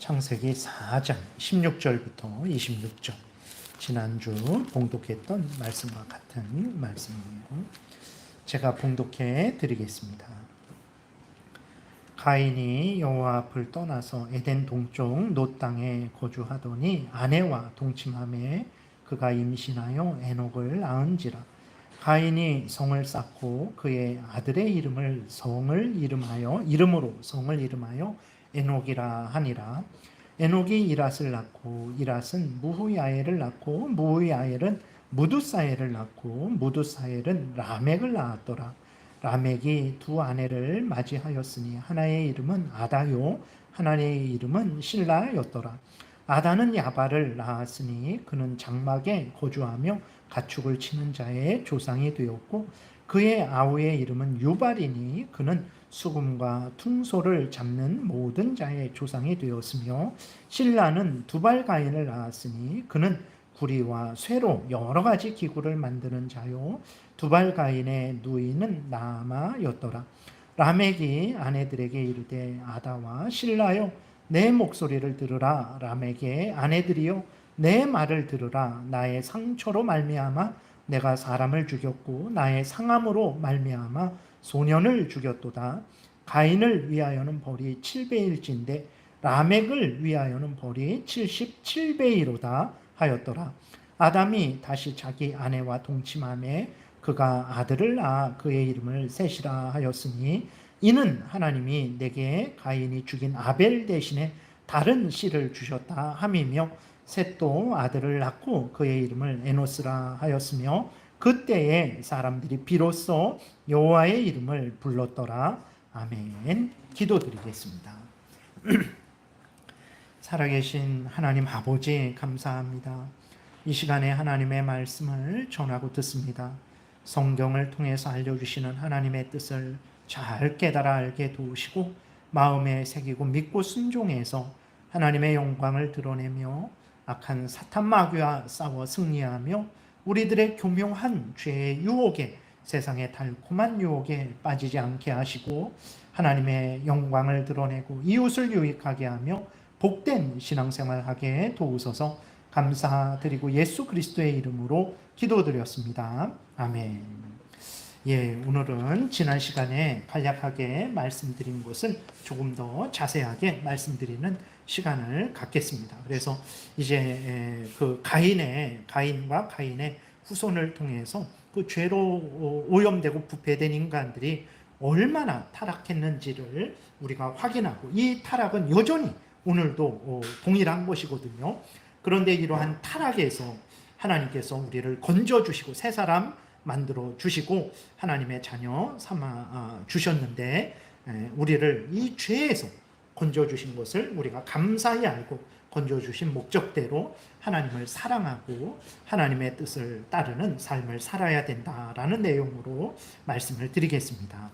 창세기 4장 16절부터 26절, 지난주 봉독했던 말씀과 같은 말씀이에요. 제가 봉독해 드리겠습니다. 가인이 여호와 앞을 떠나서 에덴 동쪽 놋 땅에 거주하더니 아내와 동침하매 그가 임신하여 에녹을 낳은지라. 가인이 성을 쌓고 그의 아들의 이름으로 성을 이름하여 에녹이라 하니라. 에녹이 이랏을 낳고 이랏은 무후야엘을 낳고 무후야엘은 무두사엘을 낳고 무두사엘은 라멕을 낳았더라. 라멕이 두 아내를 맞이하였으니 하나의 이름은 아다요 하나의 이름은 실라였더라. 아다는 야발을 낳았으니 그는 장막에 거주하며 가축을 치는 자의 조상이 되었고 그의 아우의 이름은 유발이니 그는 수금과 퉁소를 잡는 모든 자의 조상이 되었으며 실라는 두발가인을 낳았으니 그는 구리와 쇠로 여러 가지 기구를 만드는 자요 두발가인의 누이는 나아마였더라. 라멕이 아내들에게 이르되 아다와 실라여 내 목소리를 들으라. 라멕의 아내들이여 내 말을 들으라. 나의 상처로 말미암아 내가 사람을 죽였고 나의 상함으로 말미암아 소년을 죽였도다. 가인을 위하여는 벌이 7배일진데 라멕을 위하여는 벌이 77배이로다 하였더라. 아담이 다시 자기 아내와 동침하매 그가 아들을 낳아 그의 이름을 셋이라 하였으니 이는 하나님이 내게 가인이 죽인 아벨 대신에 다른 씨를 주셨다 함이며 셋도 아들을 낳고 그의 이름을 에노스라 하였으며 그때에 사람들이 비로소 여호와의 이름을 불렀더라. 아멘. 기도드리겠습니다. 살아계신 하나님 아버지 감사합니다. 이 시간에 하나님의 말씀을 전하고 듣습니다. 성경을 통해서 알려주시는 하나님의 뜻을 잘 깨달아 알게 도우시고 마음에 새기고 믿고 순종해서 하나님의 영광을 드러내며 악한 사탄 마귀와 싸워 승리하며 우리들의 교묘한 죄의 유혹에 세상의 달콤한 유혹에 빠지지 않게 하시고 하나님의 영광을 드러내고 이웃을 유익하게 하며 복된 신앙생활하게 도우소서 감사드리고 예수 그리스도의 이름으로 기도드렸습니다. 아멘. 오늘은 지난 시간에 간략하게 말씀드린 것을 조금 더 자세하게 말씀드리는 시간을 갖겠습니다. 그래서 이제 그 가인과 가인의 후손을 통해서 그 죄로 오염되고 부패된 인간들이 얼마나 타락했는지를 우리가 확인하고 이 타락은 여전히 오늘도 동일한 것이거든요. 그런데 이러한 타락에서 하나님께서 우리를 건져주시고 새 사람 만들어 주시고 하나님의 자녀 삼아 주셨는데 우리를 이 죄에서 건져주신 것을 우리가 감사히 알고 건져주신 목적대로 하나님을 사랑하고 하나님의 뜻을 따르는 삶을 살아야 된다라는 내용으로 말씀을 드리겠습니다.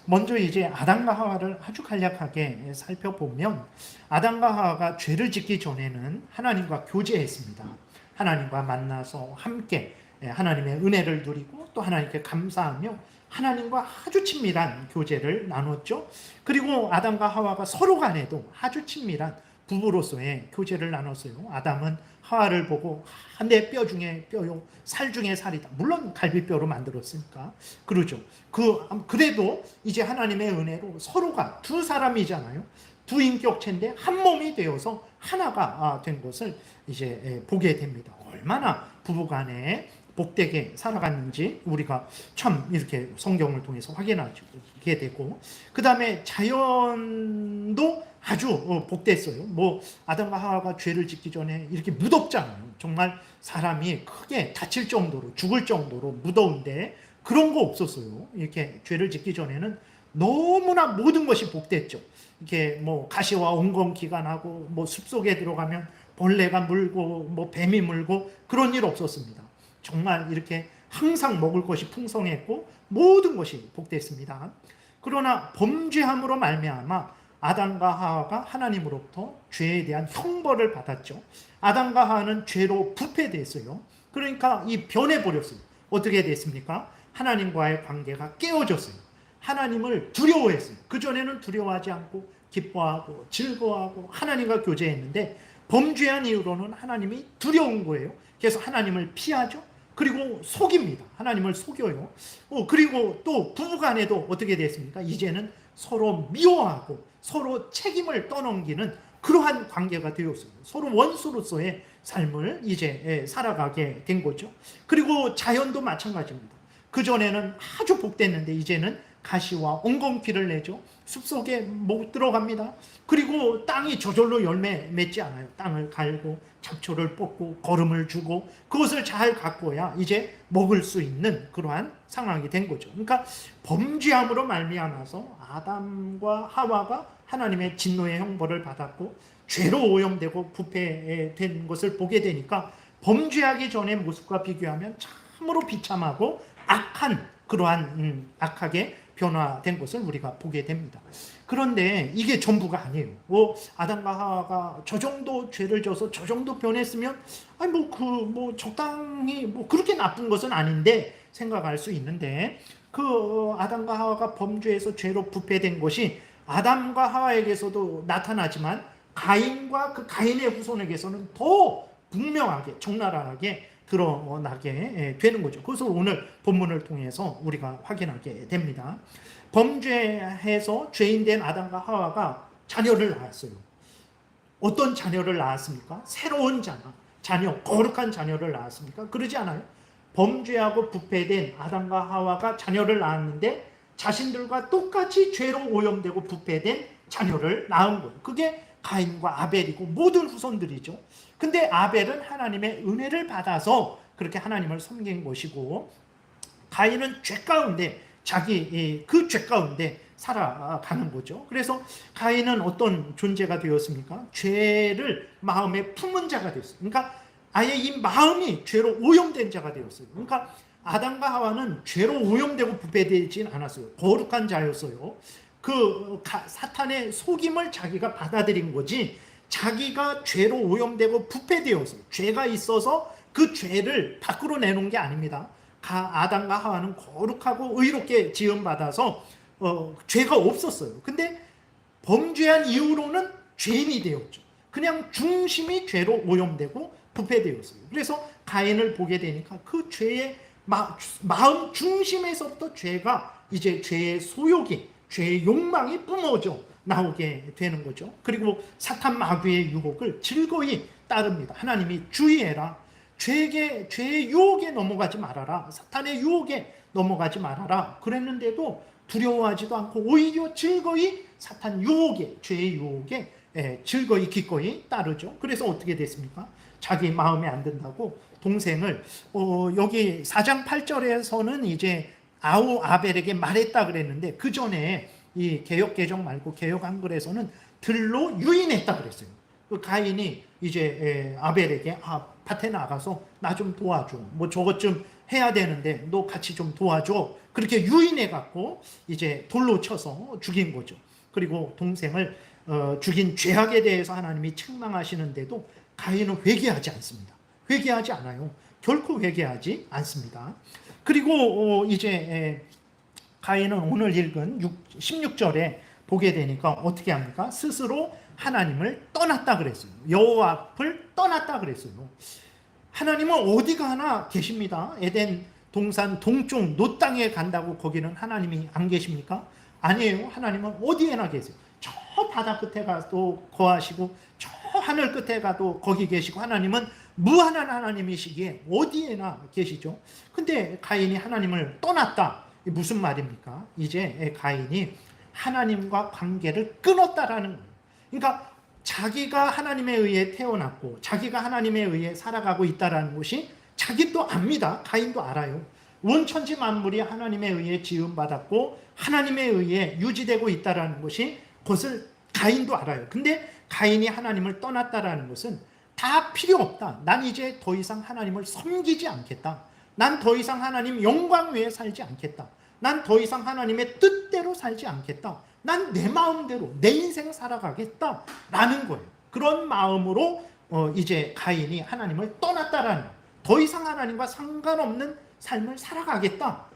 먼저 이제 아담과 하와를 아주 간략하게 살펴보면 아담과 하와가 죄를 짓기 전에는 하나님과 교제했습니다. 하나님과 만나서 함께 하나님의 은혜를 누리고 또 하나님께 감사하며 하나님과 아주 친밀한 교제를 나눴죠. 그리고 아담과 하와가 서로 간에도 아주 친밀한 부부로서의 교제를 나눴어요. 아담은 하와를 보고 내 뼈 중에 뼈요, 살 중에 살이다. 물론 갈비뼈로 만들었으니까 그러죠. 그래도 이제 하나님의 은혜로 서로가 두 사람이잖아요. 두 인격체인데 한 몸이 되어서 하나가 된 것을 이제 보게 됩니다. 얼마나 부부간에 복되게 살아갔는지 우리가 참 이렇게 성경을 통해서 확인하게 되고, 그 다음에 자연도 아주 복됐어요. 아담과 하와가 죄를 짓기 전에 이렇게 무덥잖아요. 정말 사람이 크게 다칠 정도로 죽을 정도로 무더운데 그런 거 없었어요. 이렇게 죄를 짓기 전에는 너무나 모든 것이 복됐죠. 이렇게 가시와 옹검기가 나고 숲속에 들어가면 벌레가 물고 뱀이 물고 그런 일 없었습니다. 정말 이렇게 항상 먹을 것이 풍성했고 모든 것이 복됐습니다. 그러나 범죄함으로 말미암아 아담과 하와가 하나님으로부터 죄에 대한 형벌을 받았죠. 아담과 하와는 죄로 부패됐어요. 그러니까 이 변해버렸어요. 어떻게 됐습니까? 하나님과의 관계가 깨어졌어요. 하나님을 두려워했어요. 그전에는 두려워하지 않고 기뻐하고 즐거워하고 하나님과 교제했는데 범죄한 이후로는 하나님이 두려운 거예요. 그래서 하나님을 피하죠. 그리고 속입니다. 하나님을 속여요. 그리고 또 부부간에도 어떻게 됐습니까? 이제는 서로 미워하고 서로 책임을 떠넘기는 그러한 관계가 되었어요. 서로 원수로서의 삶을 이제 살아가게 된 거죠. 그리고 자연도 마찬가지입니다. 그전에는 아주 복됐는데 이제는 가시와 엉겅퀴를 내죠. 숲속에 못 들어갑니다. 그리고 땅이 저절로 열매 맺지 않아요. 땅을 갈고 잡초를 뽑고 거름을 주고 그것을 잘 가꿔야 이제 먹을 수 있는 그러한 상황이 된 거죠. 그러니까 범죄함으로 말미암아서 아담과 하와가 하나님의 진노의 형벌을 받았고 죄로 오염되고 부패된 것을 보게 되니까 범죄하기 전의 모습과 비교하면 참으로 비참하고 악한 그러한 악하게 변화된 것을 우리가 보게 됩니다. 그런데 이게 전부가 아니에요. 아담과 하와가 저 정도 죄를 져서 저 정도 변했으면 적당히 그렇게 나쁜 것은 아닌데 생각할 수 있는데 그 아담과 하와가 범죄에서 죄로 부패된 것이 아담과 하와에게서도 나타나지만 가인과 그 가인의 후손에게서는 더 분명하게 적나라하게 드러나게 되는 거죠. 그것을 오늘 본문을 통해서 우리가 확인하게 됩니다. 범죄해서 죄인된 아담과 하와가 자녀를 낳았어요. 어떤 자녀를 낳았습니까? 새로운 자녀, 거룩한 자녀를 낳았습니까? 그러지 않아요. 범죄하고 부패된 아담과 하와가 자녀를 낳았는데 자신들과 똑같이 죄로 오염되고 부패된 자녀를 낳은 거예요. 그게 가인과 아벨이고 모든 후손들이죠. 근데 아벨은 하나님의 은혜를 받아서 그렇게 하나님을 섬긴 것이고 가인은 죄 가운데 자기 그 죄 가운데 살아가는 거죠. 그래서 가인은 어떤 존재가 되었습니까? 죄를 마음에 품은 자가 되었어요. 그러니까 아예 이 마음이 죄로 오염된 자가 되었어요. 그러니까 아담과 하와는 죄로 오염되고 부패되진 않았어요. 거룩한 자였어요. 그 사탄의 속임을 자기가 받아들인 거지 자기가 죄로 오염되고 부패되어서 죄가 있어서 그 죄를 밖으로 내놓은 게 아닙니다. 아담과 하와는 거룩하고 의롭게 지음받아서 죄가 없었어요. 근데 범죄한 이후로는 죄인이 되었죠. 그냥 중심이 죄로 오염되고 부패되었어요. 그래서 가인을 보게 되니까 그 죄의 마음 중심에서부터 죄가 이제 죄의 소욕이 죄의 욕망이 뿜어져 나오게 되는 거죠. 그리고 사탄 마귀의 유혹을 즐거이 따릅니다. 하나님이 주의해라. 죄의 유혹에 넘어가지 말아라. 사탄의 유혹에 넘어가지 말아라. 그랬는데도 두려워하지도 않고 오히려 즐거이 사탄 유혹에, 죄의 유혹에 즐거이 기꺼이 따르죠. 그래서 어떻게 됐습니까? 자기 마음에 안 든다고 동생을 여기 4장 8절에서는 이제 아벨에게 말했다 그랬는데 그 전에 이 개역 개정 말고 개역 한글에서는 들로 유인했다 그랬어요. 그 가인이 이제 아벨에게 밭에 나가서 나 좀 도와줘. 저것 좀 해야 되는데 너 같이 좀 도와줘. 그렇게 유인해 갖고 이제 돌로 쳐서 죽인 거죠. 그리고 동생을 죽인 죄악에 대해서 하나님이 책망하시는데도 가인은 회개하지 않습니다. 회개하지 않아요. 결코 회개하지 않습니다. 그리고 이제 가인은 오늘 읽은 16절에 보게 되니까 어떻게 합니까? 스스로 하나님을 떠났다 그랬어요. 여호와 앞을 떠났다 그랬어요. 하나님은 어디 가나 계십니다. 에덴 동산 동쪽 노 땅에 간다고 거기는 하나님이 안 계십니까? 아니에요. 하나님은 어디에나 계세요. 저 바다 끝에 가도 거하시고 저 하늘 끝에 가도 거기 계시고 하나님은 무한한 하나님이시기에 어디에나 계시죠. 근데 가인이 하나님을 떠났다. 무슨 말입니까? 이제 가인이 하나님과 관계를 끊었다라는 거예요. 그러니까 자기가 하나님에 의해 태어났고 자기가 하나님에 의해 살아가고 있다라는 것이 자기도 압니다. 가인도 알아요. 원천지 만물이 하나님에 의해 지음받았고 하나님에 의해 유지되고 있다라는 것이 그것을 가인도 알아요. 근데 가인이 하나님을 떠났다라는 것은 다 필요 없다. 난 이제 더 이상 하나님을 섬기지 않겠다. 난 더 이상 하나님 영광 외에 살지 않겠다. 난 더 이상 하나님의 뜻대로 살지 않겠다. 난 내 마음대로 내 인생 살아가겠다 라는 거예요. 그런 마음으로 이제 가인이 하나님을 떠났다라는 거예요. 더 이상 하나님과 상관없는 삶을 살아가겠다.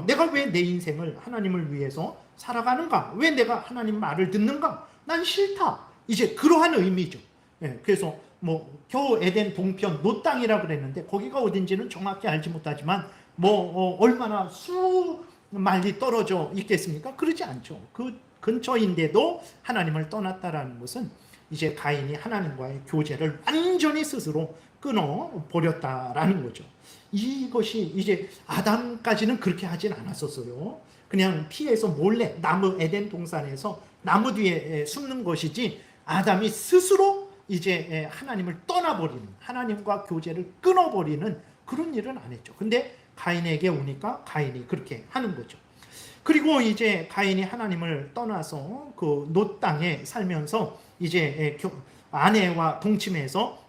내가 왜 내 인생을 하나님을 위해서 살아가는가? 왜 내가 하나님 말을 듣는가? 난 싫다. 이제 그러한 의미죠. 예, 그래서 뭐 겨우 에덴 동편 노 땅이라 그랬는데 거기가 어딘지는 정확히 알지 못하지만 뭐 얼마나 수만리 떨어져 있겠습니까? 그러지 않죠. 그 근처인데도 하나님을 떠났다라는 것은 이제 가인이 하나님과의 교제를 완전히 스스로 끊어 버렸다라는 거죠. 이것이 이제 아담까지는 그렇게 하진 않았었어요. 그냥 피해서 몰래 나무 에덴 동산에서 나무 뒤에 숨는 것이지 아담이 스스로 이제 하나님을 떠나버리는, 하나님과 교제를 끊어버리는 그런 일은 안 했죠. 근데 가인에게 오니까 가인이 그렇게 하는 거죠. 그리고 이제 가인이 하나님을 떠나서 그 노 땅에 살면서 이제 아내와 동침해서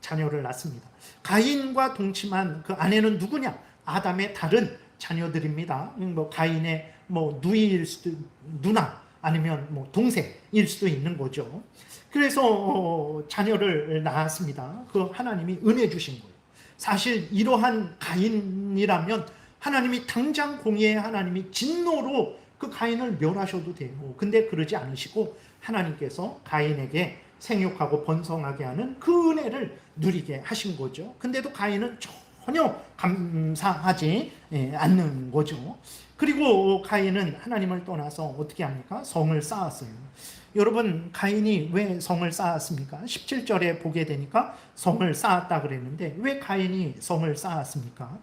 자녀를 낳습니다. 가인과 동침한 그 아내는 누구냐? 아담의 다른 자녀들입니다. 뭐 가인의 뭐 누이일 수도, 누나 아니면 뭐 동생일 수도 있는 거죠. 그래서 자녀를 낳았습니다. 그 하나님이 은혜 주신 거예요. 사실 이러한 가인이라면 하나님이 당장 공의의 하나님이 진노로 그 가인을 멸하셔도 돼요. 근데 그러지 않으시고 하나님께서 가인에게 생육하고 번성하게 하는 그 은혜를 누리게 하신 거죠. 근데도 가인은 전혀 감사하지 않는 거죠. 그리고 가인은 하나님을 떠나서 어떻게 합니까? 성을 쌓았어요. 여러분, 가인이 왜 성을 쌓았습니까? 17절에 보게 되니까 성을 쌓았다 그랬는데 왜 가인이 성을 쌓았습니까?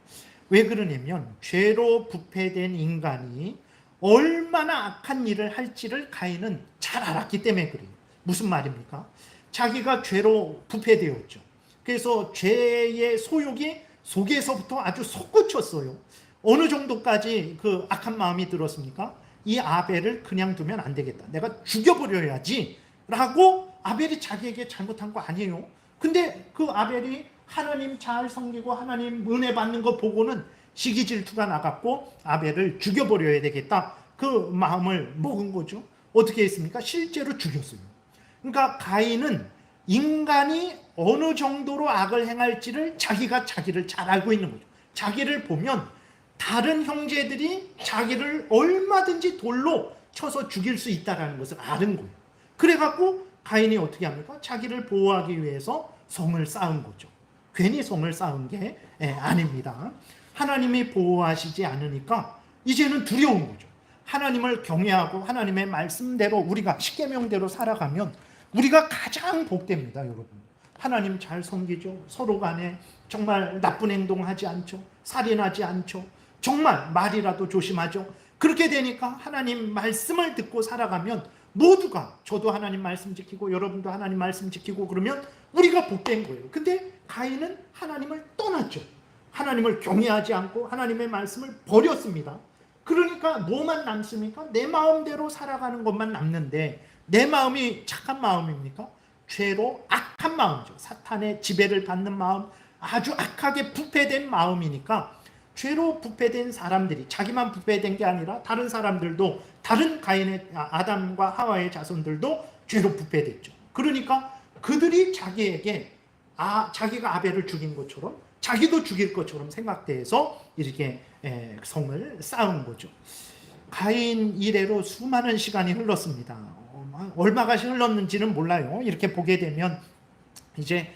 왜 그러냐면 죄로 부패된 인간이 얼마나 악한 일을 할지를 가인은 잘 알았기 때문에 그래요. 무슨 말입니까? 자기가 죄로 부패되었죠. 그래서 죄의 소욕이 속에서부터 아주 솟구쳤어요. 어느 정도까지 그 악한 마음이 들었습니까? 이 아벨을 그냥 두면 안 되겠다. 내가 죽여버려야지 라고 아벨이 자기에게 잘못한 거 아니에요. 근데 그 아벨이 하나님 잘 섬기고 하나님 은혜 받는 거 보고는 시기 질투가 나갔고 아벨을 죽여버려야 되겠다. 그 마음을 먹은 거죠. 어떻게 했습니까? 실제로 죽였어요. 그러니까 가인은 인간이 어느 정도로 악을 행할지를 자기가 자기를 잘 알고 있는 거죠. 자기를 보면 다른 형제들이 자기를 얼마든지 돌로 쳐서 죽일 수 있다는 것을 아는 거예요. 그래갖고 가인이 어떻게 합니까? 자기를 보호하기 위해서 성을 쌓은 거죠. 괜히 성을 쌓은 게 아닙니다. 하나님이 보호하시지 않으니까 이제는 두려운 거죠. 하나님을 경외하고 하나님의 말씀대로 우리가 십계명대로 살아가면 우리가 가장 복됩니다, 여러분. 하나님 잘 섬기죠. 서로 간에 정말 나쁜 행동하지 않죠. 살인하지 않죠. 정말 말이라도 조심하죠. 그렇게 되니까 하나님 말씀을 듣고 살아가면 모두가, 저도 하나님 말씀 지키고 여러분도 하나님 말씀 지키고 그러면 우리가 복된 거예요. 근데 가인은 하나님을 떠났죠. 하나님을 경외하지 않고 하나님의 말씀을 버렸습니다. 그러니까 뭐만 남습니까? 내 마음대로 살아가는 것만 남는데 내 마음이 착한 마음입니까? 죄로 악한 마음이죠. 사탄의 지배를 받는 마음, 아주 악하게 부패된 마음이니까 죄로 부패된 사람들이, 자기만 부패된 게 아니라 다른 사람들도, 다른 가인의 아담과 하와의 자손들도 죄로 부패됐죠. 그러니까 그들이 자기에게 자기가 아벨을 죽인 것처럼 자기도 죽일 것처럼 생각돼서 이렇게 성을 쌓은 거죠. 가인 이래로 수많은 시간이 흘렀습니다. 얼마가 흘렀는지는 몰라요. 이렇게 보게 되면 이제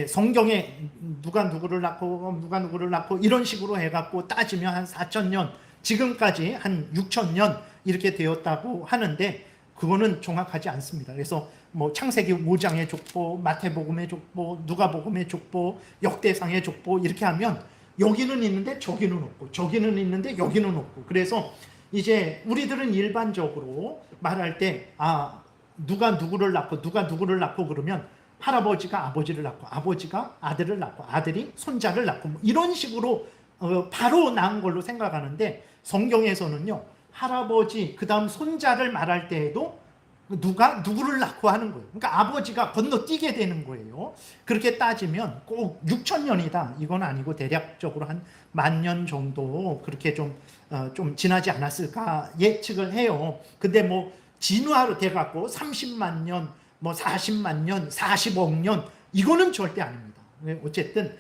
성경에 누가 누구를 낳고 이런 식으로 해갖고 따지면 한 4,000년, 지금까지 한 6,000년 이렇게 되었다고 하는데 그거는 정확하지 않습니다. 그래서 뭐 창세기 5장의 족보, 마태복음의 족보, 누가복음의 족보, 역대상의 족보 이렇게 하면 여기는 있는데 저기는 없고 저기는 있는데 여기는 없고, 그래서 이제 우리들은 일반적으로 말할 때 누가 누구를 낳고 그러면 할아버지가 아버지를 낳고 아버지가 아들을 낳고 아들이 손자를 낳고 뭐 이런 식으로 바로 낳은 걸로 생각하는데 성경에서는요, 할아버지 그 다음 손자를 말할 때에도 누가 누구를 낳고 하는 거예요. 그러니까 아버지가 건너뛰게 되는 거예요. 그렇게 따지면 꼭 6,000년이다 이건 아니고 대략적으로 한 10,000년 정도 그렇게 좀 지나지 않았을까 예측을 해요. 근데 뭐 진화로 돼갖고 30만 년, 뭐 40만 년, 40억 년 이거는 절대 아닙니다. 어쨌든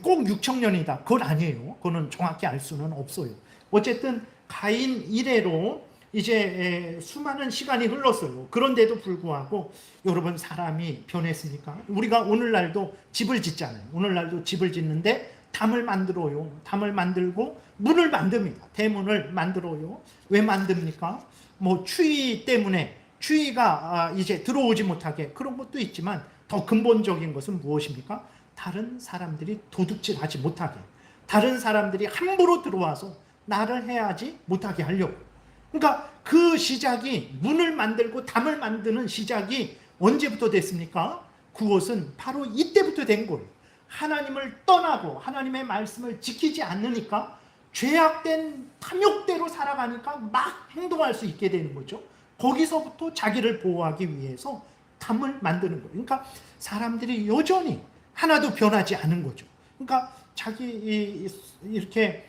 꼭 6,000년이다 그건 아니에요. 그거는 정확히 알 수는 없어요. 어쨌든 가인 이래로 이제 수많은 시간이 흘렀어요. 그런데도 불구하고 여러분, 사람이 변했습니까? 우리가 오늘날도 집을 짓잖아요. 오늘날도 집을 짓는데 담을 만들어요. 담을 만들고 문을 만듭니다. 대문을 만들어요. 왜 만듭니까? 뭐 추위 때문에, 추위가 이제 들어오지 못하게, 그런 것도 있지만 더 근본적인 것은 무엇입니까? 다른 사람들이 도둑질하지 못하게, 다른 사람들이 함부로 들어와서 나를 해하지 못하게 하려고. 그러니까 그 시작이, 문을 만들고 담을 만드는 시작이 언제부터 됐습니까? 그것은 바로 이때부터 된 거예요. 하나님을 떠나고 하나님의 말씀을 지키지 않으니까, 죄악된 탐욕대로 살아가니까 막 행동할 수 있게 되는 거죠. 거기서부터 자기를 보호하기 위해서 담을 만드는 거예요. 그러니까 사람들이 여전히 하나도 변하지 않은 거죠. 그러니까 자기 이렇게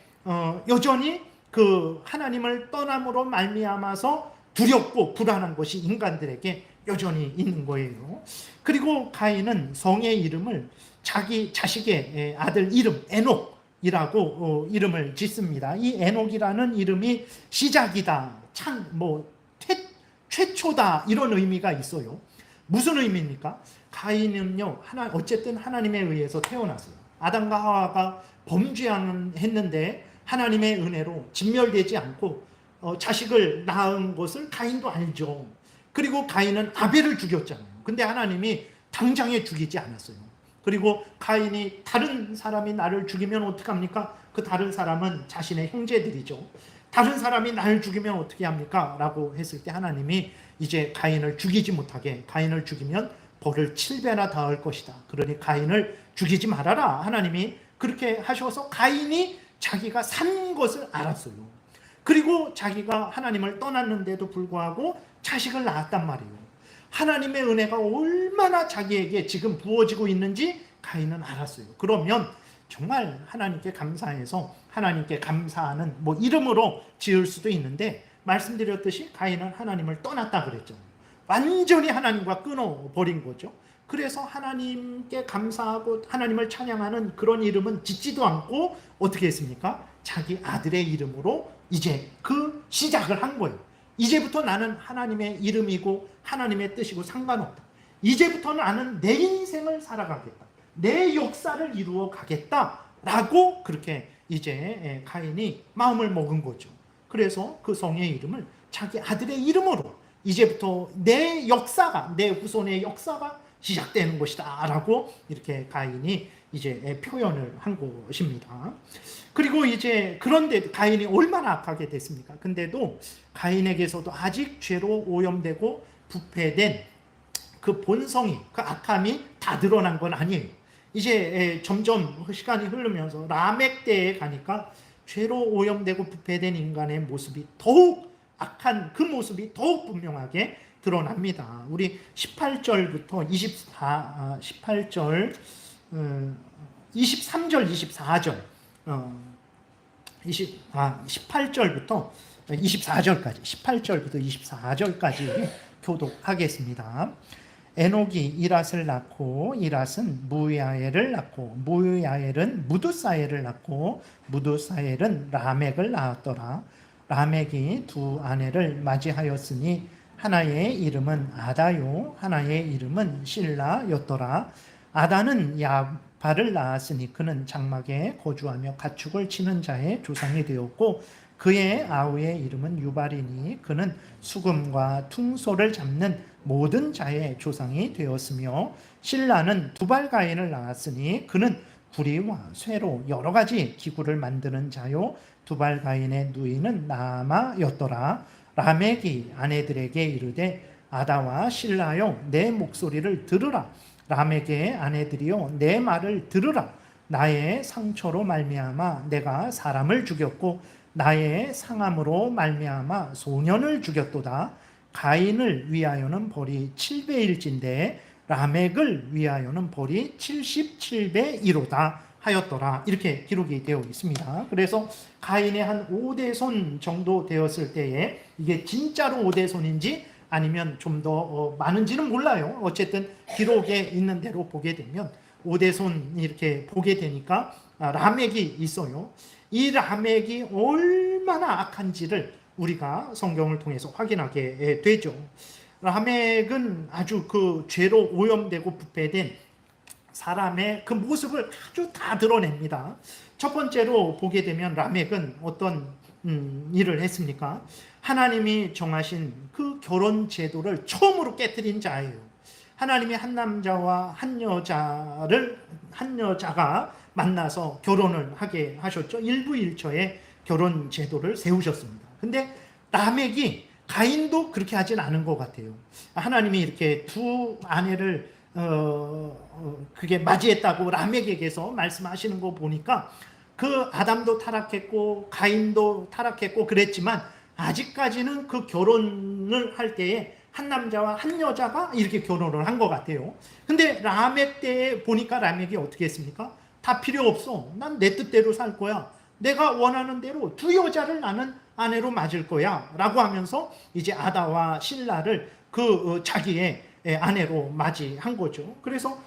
여전히 그 하나님을 떠남으로 말미암아서 두렵고 불안한 것이 인간들에게 여전히 있는 거예요. 그리고 가인은 성의 이름을 자기 자식의 아들 이름 에녹이라고 이름을 짓습니다. 이 에녹이라는 이름이 시작이다, 최초다, 이런 의미가 있어요. 무슨 의미입니까? 가인은요, 어쨌든 하나님에 의해서 태어났어요. 아담과 하와가 범죄했는데 하나님의 은혜로 진멸되지 않고 자식을 낳은 것을 가인도 알죠. 그리고 가인은 아벨을 죽였잖아요. 근데 하나님이 당장에 죽이지 않았어요. 그리고 가인이 다른 사람이 나를 죽이면 어떡합니까? 그 다른 사람은 자신의 형제들이죠. 다른 사람이 나를 죽이면 어떻게 합니까? 라고 했을 때 하나님이 이제 가인을 죽이지 못하게, 가인을 죽이면 벌을 7배나 더할 것이다. 그러니 가인을 죽이지 말아라. 하나님이 그렇게 하셔서 가인이 자기가 산 것을 알았어요. 그리고 자기가 하나님을 떠났는데도 불구하고 자식을 낳았단 말이에요. 하나님의 은혜가 얼마나 자기에게 지금 부어지고 있는지 가인은 알았어요. 그러면 정말 하나님께 감사해서 하나님께 감사하는 이름으로 지을 수도 있는데, 말씀드렸듯이 가인은 하나님을 떠났다 그랬잖아요. 완전히 하나님과 끊어버린 거죠. 그래서 하나님께 감사하고 하나님을 찬양하는 그런 이름은 짓지도 않고 어떻게 했습니까? 자기 아들의 이름으로 이제 그 시작을 한 거예요. 이제부터 나는 하나님의 이름이고 하나님의 뜻이고 상관없다. 이제부터 나는 내 인생을 살아가겠다. 내 역사를 이루어 가겠다라고 그렇게 이제 가인이 마음을 먹은 거죠. 그래서 그 성의 이름을 자기 아들의 이름으로, 이제부터 내 역사가, 내 후손의 역사가 시작되는 것이다 라고 이렇게 가인이 이제 표현을 한 것입니다. 그리고 이제 그런데 가인이 얼마나 악하게 됐습니까? 근데도 가인에게서도 아직 죄로 오염되고 부패된 그 본성이, 그 악함이 다 드러난 건 아니에요. 이제 점점 시간이 흐르면서 라멕 때에 가니까 죄로 오염되고 부패된 인간의 모습이 더욱 악한 그 모습이 더욱 분명하게 드러납니다. 우리 18절부터 18절, 23절, 24절, 18절부터 24절까지, 18절부터 24절까지 교독하겠습니다. 에녹이 이랏을 낳고 이랏은 무야엘을 낳고 무야엘은 무두사엘을 낳고 무두사엘은 라멕을 낳았더라. 라멕이 두 아내를 맞이하였으니 하나의 이름은 아다요 하나의 이름은 실라였더라. 아다는 야발을 낳았으니 그는 장막에 거주하며 가축을 치는 자의 조상이 되었고 그의 아우의 이름은 유발이니 그는 수금과 퉁소를 잡는 모든 자의 조상이 되었으며 실라는 두발가인을 낳았으니 그는 구리와 쇠로 여러 가지 기구를 만드는 자요 두발가인의 누이는 나아마였더라. 라멕이 아내들에게 이르되 아다와 실라여 내 목소리를 들으라. 라멕의 아내들이여 내 말을 들으라. 나의 상처로 말미암아 내가 사람을 죽였고 나의 상함으로 말미암아 소년을 죽였도다. 가인을 위하여는 벌이 7배일진데 라멕을 위하여는 벌이 77배이로다 하였더라. 이렇게 기록이 되어 있습니다. 그래서 가인의 한 5대손 정도 되었을 때에 이게 진짜로 5대손인지 아니면 좀 더 많은지는 몰라요. 어쨌든 기록에 있는 대로 보게 되면 5대손 이렇게 보게 되니까 라멕이 있어요. 이 라멕이 얼마나 악한지를 우리가 성경을 통해서 확인하게 되죠. 라멕은 아주 그 죄로 오염되고 부패된 사람의 그 모습을 아주 다 드러냅니다. 첫 번째로 보게 되면 라멕은 어떤 일을 했습니까? 하나님이 정하신 그 결혼 제도를 처음으로 깨뜨린 자예요. 하나님이 한 남자와 한 여자가 만나서 결혼을 하게 하셨죠. 일부일처의 결혼 제도를 세우셨습니다. 근데 라멕이 가인도 그렇게 하진 않은 것 같아요. 하나님이 이렇게 두 아내를 그게 맞이했다고 라멕에게서 말씀하시는 거 보니까 그 아담도 타락했고 가인도 타락했고 그랬지만 아직까지는 그 결혼을 할 때에 한 남자와 한 여자가 이렇게 결혼을 한 것 같아요. 근데 라멕 때에 보니까 라멕이 어떻게 했습니까? 다 필요 없어. 난 내 뜻대로 살 거야. 내가 원하는 대로 두 여자를 나는 아내로 맞을 거야 라고 하면서 이제 아다와 실라를 그 자기의 아내로 맞이한 거죠. 그래서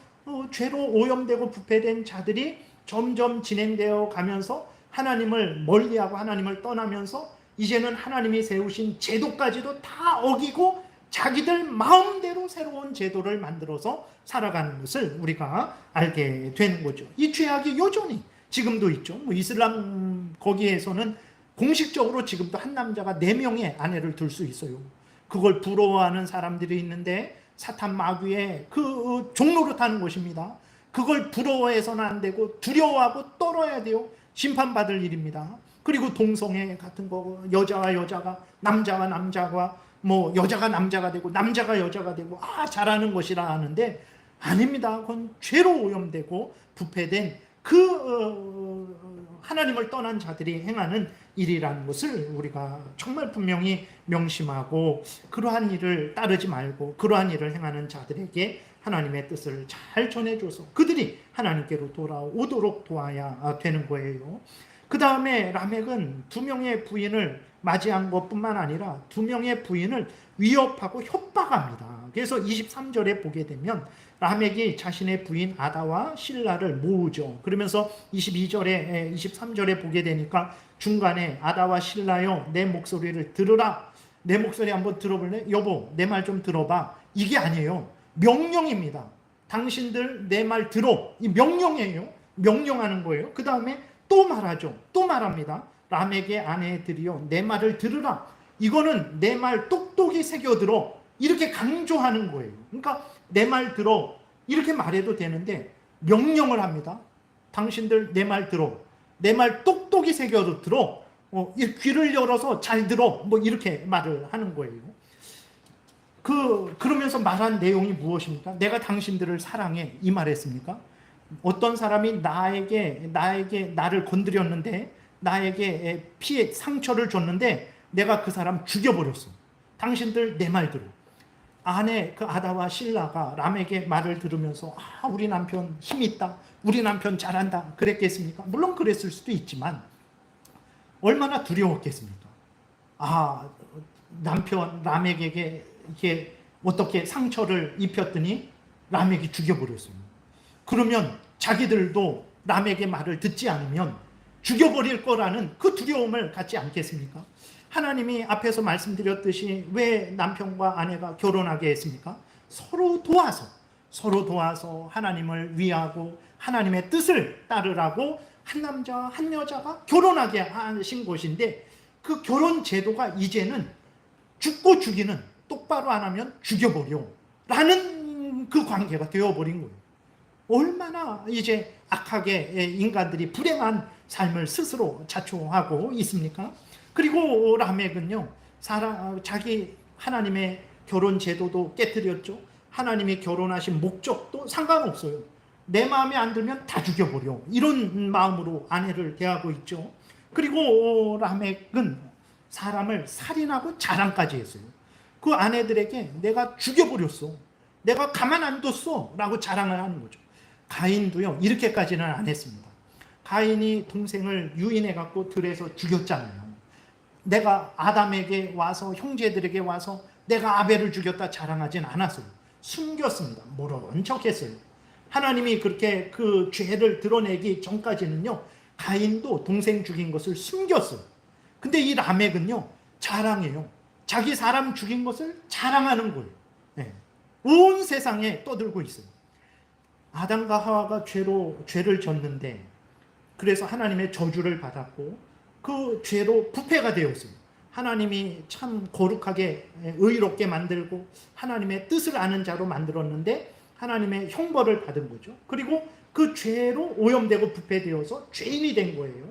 죄로 오염되고 부패된 자들이 점점 진행되어 가면서 하나님을 멀리하고 하나님을 떠나면서 이제는 하나님이 세우신 제도까지도 다 어기고 자기들 마음대로 새로운 제도를 만들어서 살아가는 것을 우리가 알게 되는 거죠. 이 죄악이 여전히 지금도 있죠. 뭐 이슬람 거기에서는 공식적으로 지금도 한 남자가 4명의 아내를 둘 수 있어요. 그걸 부러워하는 사람들이 있는데 사탄 마귀의 그 종로로 타는 것입니다. 그걸 부러워해서는 안 되고 두려워하고 떨어야 돼요. 심판받을 일입니다. 그리고 동성애 같은 거, 여자와 여자가, 남자와 남자가, 뭐 여자가 남자가 되고 남자가 여자가 되고 잘하는 것이라 하는데 아닙니다. 그건 죄로 오염되고 부패된 그 하나님을 떠난 자들이 행하는 일이라는 것을 우리가 정말 분명히 명심하고 그러한 일을 따르지 말고 그러한 일을 행하는 자들에게 하나님의 뜻을 잘 전해줘서 그들이 하나님께로 돌아오도록 도와야 되는 거예요. 그 다음에 라멕은 2명의 부인을 맞이한 것뿐만 아니라 2명의 부인을 위협하고 협박합니다. 그래서 23절에 보게 되면 라멕이 자신의 부인 아다와 실라를 모으죠. 그러면서 22절에 23절에 보게 되니까 중간에 아다와 실라여 내 목소리를 들으라. 내 목소리 한번 들어볼래? 여보 내 말 좀 들어봐. 이게 아니에요. 명령입니다. 당신들 내 말 들어. 이 명령이에요. 명령하는 거예요. 그 다음에 또 말하죠. 또 말합니다. 라멕의 아내들이여 내 말을 들으라. 이거는 내 말 똑똑히 새겨들어. 이렇게 강조하는 거예요. 그러니까 내 말 들어 이렇게 말해도 되는데 명령을 합니다. 당신들 내 말 들어. 내 말 똑똑히 새겨들어. 귀를 열어서 잘 들어. 뭐 이렇게 말을 하는 거예요. 그러면서 말한 내용이 무엇입니까? 내가 당신들을 사랑해. 이 말했습니까? 어떤 사람이 나에게 나를 건드렸는데 나에게 피해 상처를 줬는데 내가 그 사람 죽여버렸어. 당신들 내 말 들어. 아내 그 아다와 실라가 라멕의 말을 들으면서 우리 남편 힘 있다. 우리 남편 잘한다. 그랬겠습니까? 물론 그랬을 수도 있지만 얼마나 두려웠겠습니까? 남편 라멕에게 이렇게 어떻게 상처를 입혔더니 라멕이 죽여버렸어요. 그러면 자기들도 라멕의 말을 듣지 않으면 죽여버릴 거라는 그 두려움을 갖지 않겠습니까? 하나님이 앞에서 말씀드렸듯이 왜 남편과 아내가 결혼하게 했습니까? 서로 도와서 하나님을 위하고 하나님의 뜻을 따르라고 한 남자와 한 여자가 결혼하게 하신 것인데 그 결혼 제도가 이제는 죽고 죽이는 똑바로 안 하면 죽여버려 라는 그 관계가 되어버린 거예요. 얼마나 이제 악하게 인간들이 불행한 삶을 스스로 자초하고 있습니까? 그리고 라멕은요, 자기 하나님의 결혼 제도도 깨뜨렸죠. 하나님이 결혼하신 목적도 상관없어요. 내 마음에 안 들면 다 죽여버려. 이런 마음으로 아내를 대하고 있죠. 그리고 라멕은 사람을 살인하고 자랑까지 했어요. 그 아내들에게 내가 죽여버렸어. 내가 가만 안 뒀어. 라고 자랑을 하는 거죠. 가인도요, 이렇게까지는 안 했습니다. 가인이 동생을 유인해갖고 들에서 죽였잖아요. 내가 아담에게 와서 형제들에게 와서 내가 아벨을 죽였다 자랑하진 않았어요. 숨겼습니다. 모른 척했어요. 하나님이 그렇게 그 죄를 드러내기 전까지는요, 가인도 동생 죽인 것을 숨겼어요. 근데 이 라멕은요, 자랑해요. 자기 사람 죽인 것을 자랑하는 거예요. 예. 온 세상에 떠들고 있어요. 아담과 하와가 죄를 졌는데, 그래서 하나님의 저주를 받았고 그 죄로 부패가 되었어요. 하나님이 참 거룩하게 의롭게 만들고 하나님의 뜻을 아는 자로 만들었는데 하나님의 형벌을 받은 거죠. 그리고 그 죄로 오염되고 부패되어서 죄인이 된 거예요.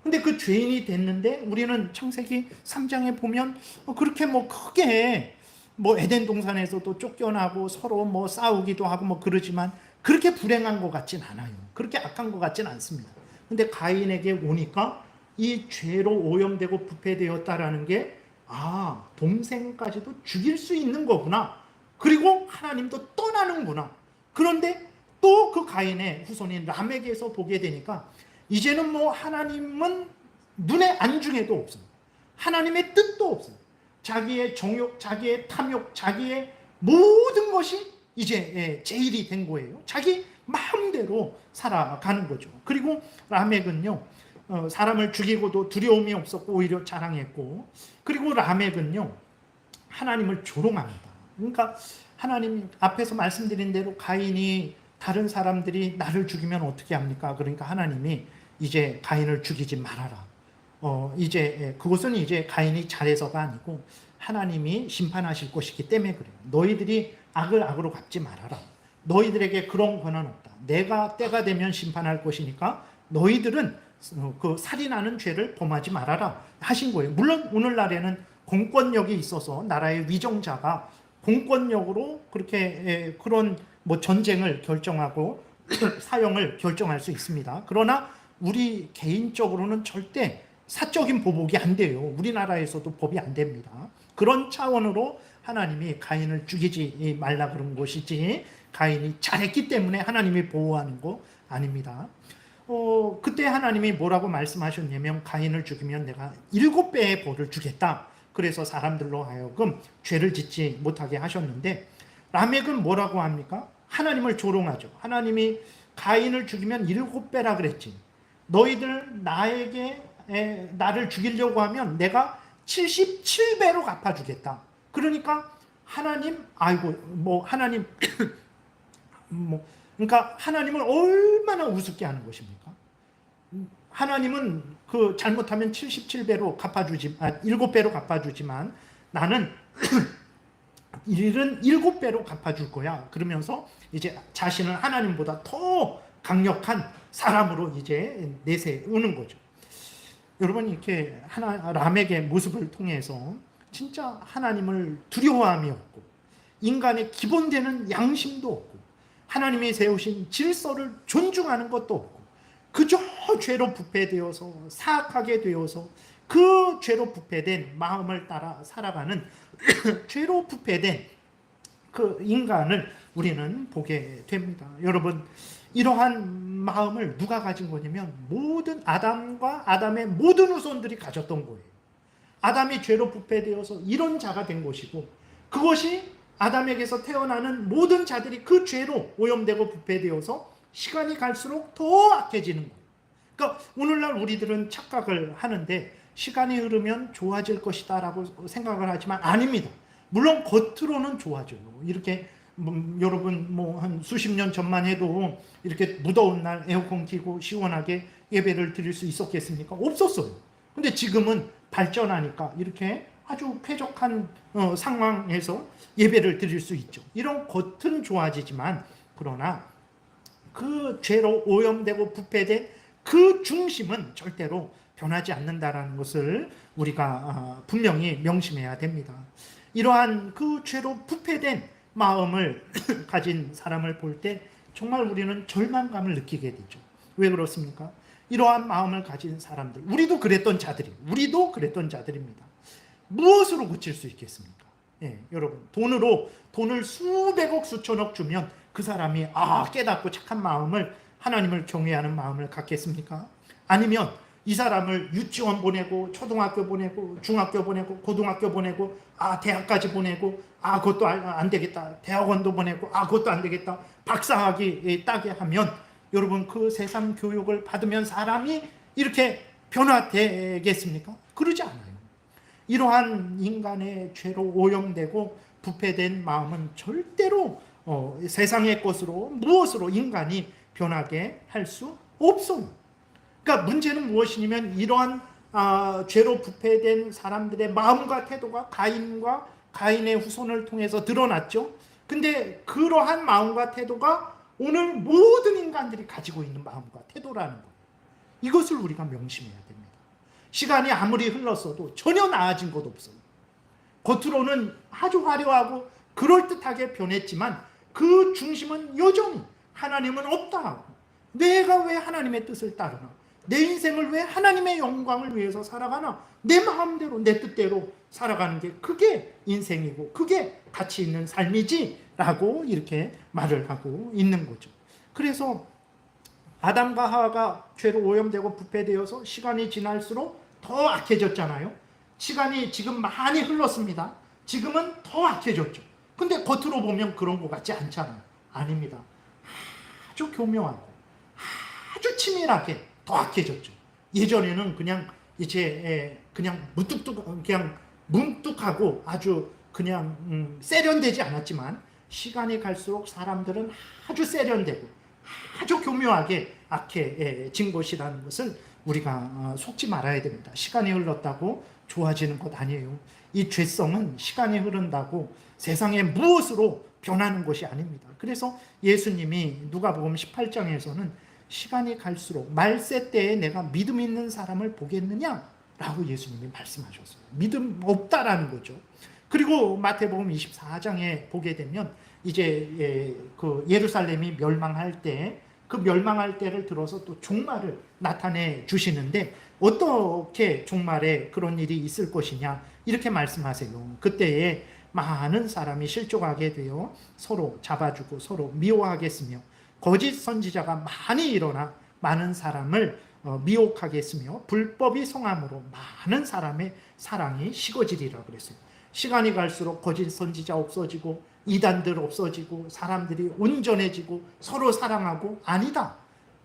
근데 그 죄인이 됐는데 우리는 창세기 3장에 보면 그렇게 크게 에덴 동산에서도 쫓겨나고 서로 싸우기도 하고 그러지만 그렇게 불행한 것 같진 않아요. 그렇게 악한 것 같진 않습니다. 근데 가인에게 오니까 이 죄로 오염되고 부패되었다라는 게 동생까지도 죽일 수 있는 거구나. 그리고 하나님도 떠나는구나. 그런데 또 그 가인의 후손인 람에게서 보게 되니까 이제는 하나님은 눈에 안중에도 없어요. 하나님의 뜻도 없어요. 자기의 정욕, 자기의 탐욕, 자기의 모든 것이 이제 제일이 된 거예요. 자기 마음대로 살아가는 거죠. 그리고 라멕은요, 사람을 죽이고도 두려움이 없었고 오히려 자랑했고, 그리고 라멕은요, 하나님을 조롱합니다. 그러니까 하나님 앞에서 말씀드린 대로 가인이 다른 사람들이 나를 죽이면 어떻게 합니까? 그러니까 하나님이 이제 가인을 죽이지 말아라. 그것은 이제 가인이 잘해서가 아니고 하나님이 심판하실 것이기 때문에 그래요. 너희들이 악을 악으로 갚지 말아라. 너희들에게 그런 권한 없다. 내가 때가 되면 심판할 것이니까 너희들은 그 살인하는 죄를 범하지 말아라 하신 거예요. 물론 오늘날에는 공권력이 있어서 나라의 위정자가 공권력으로 그렇게 그런 전쟁을 결정하고 사형을 결정할 수 있습니다. 그러나 우리 개인적으로는 절대 사적인 보복이 안 돼요. 우리나라에서도 법이 안 됩니다. 그런 차원으로 하나님이 가인을 죽이지 말라 그런 것이지 가인이 잘했기 때문에 하나님이 보호하는 거 아닙니다. 그때 하나님이 뭐라고 말씀하셨냐면 가인을 죽이면 내가 7배의 벌을 주겠다. 그래서 사람들로 하여금 죄를 짓지 못하게 하셨는데 라멕은 뭐라고 합니까? 하나님을 조롱하죠. 하나님이 가인을 죽이면 7배라 그랬지. 너희들 나를 죽이려고 하면 내가 77배로 갚아주겠다. 그러니까 하나님 그러니까 하나님을 얼마나 우습게 하는 것입니까? 하나님은 잘못하면 77배로 7배로 갚아주지만 나는 일은 7배로 갚아줄 거야. 그러면서 이제 자신을 하나님보다 더 강력한 사람으로 이제 내세우는 거죠. 여러분 이렇게 라멕의 모습을 통해서 진짜 하나님을 두려워함이 없고 인간의 기본되는 양심도 없고 하나님이 세우신 질서를 존중하는 것도 없고 그저 죄로 부패되어서 사악하게 되어서 그 죄로 부패된 마음을 따라 살아가는 죄로 부패된 그 인간을 우리는 보게 됩니다. 여러분 이러한 마음을 누가 가진 거냐면 모든 아담과 아담의 모든 후손들이 가졌던 거예요. 아담이 죄로 부패되어서 이런 자가 된 것이고 그것이 아담에게서 태어나는 모든 자들이 그 죄로 오염되고 부패되어서 시간이 갈수록 더 악해지는 거예요. 그러니까 오늘날 우리들은 착각을 하는데 시간이 흐르면 좋아질 것이다 라고 생각을 하지만 아닙니다. 물론 겉으로는 좋아져요. 이렇게 여러분 한 수십 년 전만 해도 이렇게 무더운 날 에어컨 켜고 시원하게 예배를 드릴 수 있었겠습니까? 없었어요. 근데 지금은 발전하니까 이렇게 아주 쾌적한 상황에서 예배를 드릴 수 있죠. 이런 겉은 좋아지지만 그러나 그 죄로 오염되고 부패된 그 중심은 절대로 변하지 않는다라는 것을 우리가 분명히 명심해야 됩니다. 이러한 그 죄로 부패된 마음을 가진 사람을 볼 때 정말 우리는 절망감을 느끼게 되죠. 왜 그렇습니까? 이러한 마음을 가진 사람들, 우리도 그랬던 자들입니다. 무엇으로 고칠 수 있겠습니까? 여러분, 돈을 수백억 수천억 주면 그 사람이 깨닫고 착한 마음을, 하나님을 경외하는 마음을 갖겠습니까? 아니면 이 사람을 유치원 보내고 초등학교 보내고 중학교 보내고 고등학교 보내고 대학까지 보내고 그것도 안 되겠다, 대학원도 보내고 그것도 안 되겠다, 박사학위 따게 하면 여러분 그 세상 교육을 받으면 사람이 이렇게 변화되겠습니까? 그러지 않아요. 이러한 인간의 죄로 오염되고 부패된 마음은 절대로 세상의 것으로 무엇으로 인간이 변하게 할 수 없어요. 그러니까 문제는 무엇이냐면 이러한 죄로 부패된 사람들의 마음과 태도가 가인과 가인의 후손을 통해서 드러났죠. 근데 그러한 마음과 태도가 오늘 모든 인간들이 가지고 있는 마음과 태도라는 거예요. 이것을 우리가 명심해야 됩니다. 시간이 아무리 흘렀어도 전혀 나아진 것 없어요. 겉으로는 아주 화려하고 그럴듯하게 변했지만 그 중심은 여전히 하나님은 없다 하고, 내가 왜 하나님의 뜻을 따르나, 내 인생을 왜 하나님의 영광을 위해서 살아가나, 내 마음대로 내 뜻대로 살아가는 게 그게 인생이고 그게 가치 있는 삶이지 라고 이렇게 말을 하고 있는 거죠. 그래서 아담과 하와가 죄로 오염되고 부패되어서 시간이 지날수록 더 악해졌잖아요. 시간이 지금 많이 흘렀습니다. 지금은 더 악해졌죠. 근데 겉으로 보면 그런 것 같지 않잖아요. 아닙니다. 아주 교묘하고 아주 치밀하게 더 악해졌죠. 예전에는 그냥 이제 그냥 그냥 뭉뚝하고 아주 그냥 세련되지 않았지만 시간이 갈수록 사람들은 아주 세련되고 아주 교묘하게 악해진 것이라는 것을 우리가 속지 말아야 됩니다. 시간이 흘렀다고 좋아지는 것 아니에요. 이 죄성은 시간이 흐른다고 세상의 무엇으로 변하는 것이 아닙니다. 그래서 예수님이 누가복음 18장에서는 시간이 갈수록 말세 때에 내가 믿음 있는 사람을 보겠느냐라고 예수님이 말씀하셨어요. 믿음 없다라는 거죠. 그리고 마태복음 24장에 보게 되면 이제 그 예루살렘이 멸망할 때, 그 멸망할 때를 들어서 또 종말을 나타내 주시는데 어떻게 종말에 그런 일이 있을 것이냐 이렇게 말씀하세요. 그때에 많은 사람이 실족하게 되어 서로 잡아주고 서로 미워하겠으며 거짓 선지자가 많이 일어나 많은 사람을 미혹하겠으며 불법이 성함으로 많은 사람의 사랑이 식어지리라 그랬어요. 시간이 갈수록 거짓 선지자 없어지고 이단들 없어지고 사람들이 온전해지고 서로 사랑하고, 아니다.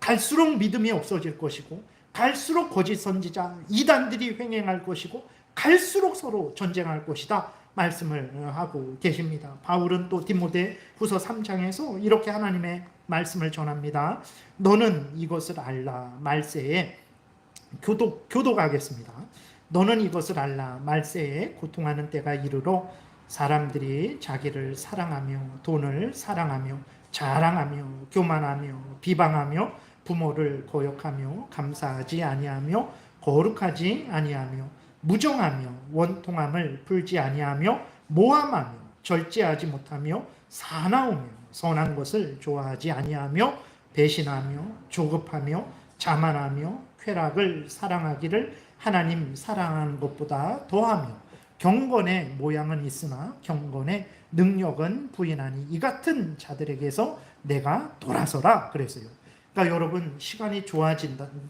갈수록 믿음이 없어질 것이고 갈수록 거짓 선지자 이단들이 횡행할 것이고 갈수록 서로 전쟁할 것이다 말씀을 하고 계십니다. 바울은 또 디모데 후서 3장에서 이렇게 하나님의 말씀을 전합니다. 너는 이것을 알라. 말세에 교독하겠습니다. 너는 이것을 알라. 말세에 고통하는 때가 이르러 사람들이 자기를 사랑하며 돈을 사랑하며 자랑하며 교만하며 비방하며 부모를 거역하며 감사하지 아니하며 거룩하지 아니하며 무정하며 원통함을 풀지 아니하며 모함하며 절제하지 못하며 사나우며 선한 것을 좋아하지 아니하며 배신하며 조급하며 자만하며 쾌락을 사랑하기를 하나님 사랑하는 것보다 더하며 경건의 모양은 있으나 경건의 능력은 부인하니 이 같은 자들에게서 내가 돌아서라 그랬어요. 그러니까 여러분, 시간이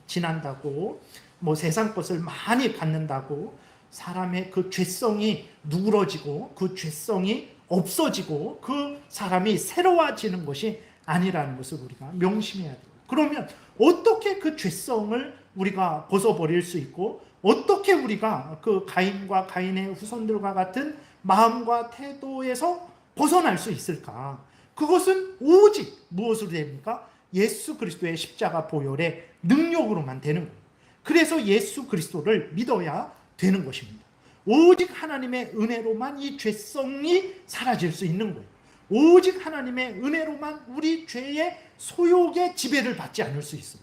지난다고 뭐 세상 것을 많이 갖는다고 사람의 그 죄성이 누그러지고 그 죄성이 없어지고 그 사람이 새로워지는 것이 아니라는 것을 우리가 명심해야 돼요. 그러면 어떻게 그 죄성을 우리가 벗어버릴 수 있고 어떻게 우리가 그 가인과 가인의 후손들과 같은 마음과 태도에서 벗어날 수 있을까? 그것은 오직 무엇으로 됩니까? 예수 그리스도의 십자가 보혈의 능력으로만 되는 거예요. 그래서 예수 그리스도를 믿어야 되는 것입니다. 오직 하나님의 은혜로만 이 죄성이 사라질 수 있는 거예요. 오직 하나님의 은혜로만 우리 죄의 소욕의 지배를 받지 않을 수 있어요.